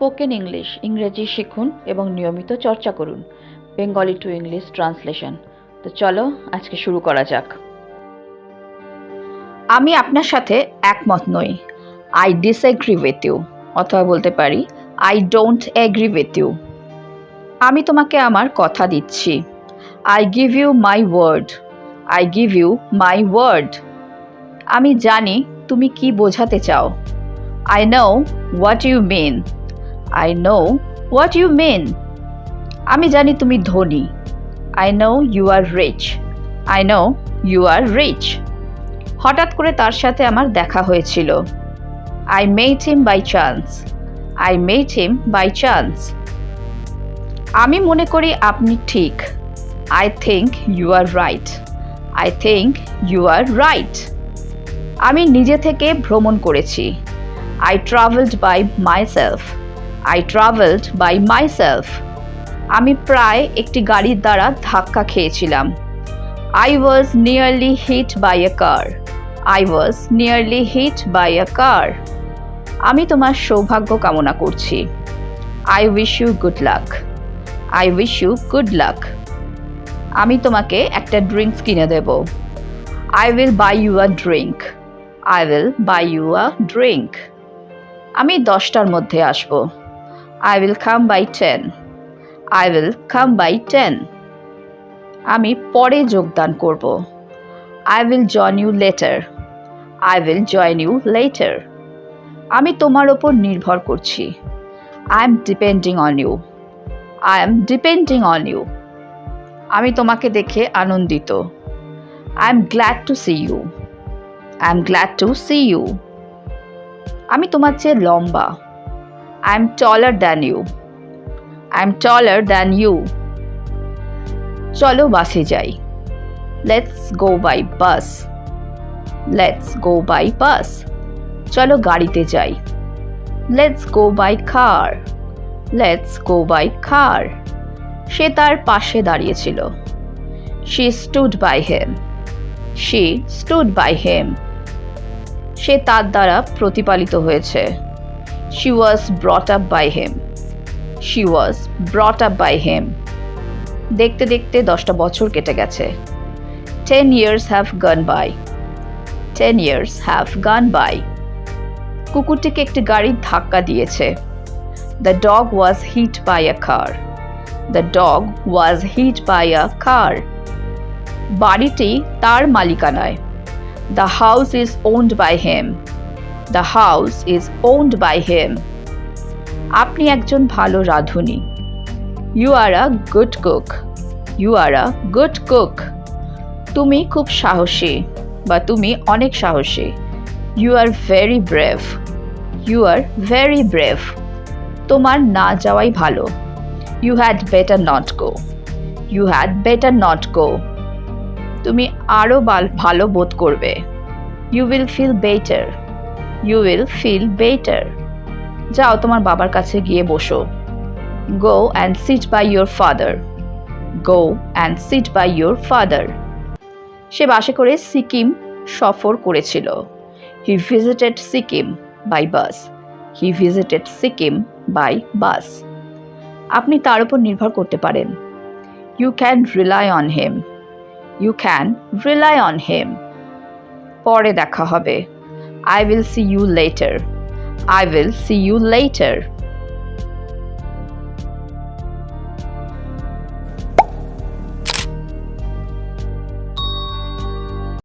Spoken English ইংরেজি শিখুন এবং নিয়মিত চর্চা করুন। Bengali to English translation. তো চলো আজকে শুরু করা যাক। আমি আপনার সাথে একমত নই। আই ডিসএগ্রি উইথ ইউ, অথবা বলতে পারি I don't agree with you. আমি তোমাকে আমার কথা দিচ্ছি। I give you my word. I give you my word. আমি জানি তুমি কি বোঝাতে চাও। I know what you mean. I know what you mean. আমি জানি তুমি ধনী। I know you are rich. I know you are rich. হঠাৎ করে তার সাথে আমার দেখা হয়েছিল। I met him by chance. I met him by chance. আমি মনে করি আপনি ঠিক। I think you are right. I think you are right. আমি নিজে থেকে ভ্রমণ করেছি। I travelled by myself. I travelled by myself. আমি প্রায় একটি গাড়ির দ্বারা ধাক্কা খেয়েছিলাম। I was nearly hit by a car. I was nearly hit by a car. আমি তোমার সৌভাগ্য কামনা করছি। I wish you good luck. I wish you good luck. আমি তোমাকে একটা ড্রিঙ্কস কিনে দেব। I will buy you a drink. I will buy you a drink. আমি 10টার মধ্যে আসব। I will come by 10. I will come by 10. আমি পরে যোগদান করব। I will join you later. I will join you later. আমি তোমার ওপর নির্ভর করছি। I am depending on you. I am depending on you. আমি তোমাকে দেখে আনন্দিত। I am glad to see you. I am glad to see you. আমি তোমার চেয়ে লম্বা। I am taller than you. I am taller than you. চলো বাসে যাই। Let's go by bus. Let's go by bus. চলো গাড়িতে যাই। Let's go by car. Let's go by car. সে তার পাশে দাঁড়িয়েছিল। She stood by him. She stood by him. সে তার দ্বারা প্রতিপালিত হয়েছে। She was brought up by him. She was brought up by him. দেখতে দেখতে 10টা বছর কেটে গেছে। 10 years have gone by. 10 years have gone by. কুকুরটিকে একটি গাড়ি ধাক্কা দিয়েছে। The dog was hit by a car. The dog was hit by a car. বাড়িটি তার মালিকানায়। The house is owned by him. The house is owned by him. আপনি একজন ভালো রাঁধুনি। You are a good cook. You are a good cook. তুমি খুব সাহসী বা তুমি অনেক সাহসী। You are very brave. You are very brave. তোমার না যাওয়াই ভালো। You had better not go. You had better not go. তুমি আরো ভালো বোধ করবে। You will feel better. You will feel better. যাও তোমার বাবার কাছে গিয়ে বসো। Go and sit by your father. Go and sit by your father. সে বাসে করে সিকিম সফর করেছিল। He visited Sikkim by bus. He visited Sikkim by bus. আপনি তার উপর নির্ভর করতে পারেন। You can rely on him. You can rely on him. পরে দেখা হবে। I will see you later. I will see you later.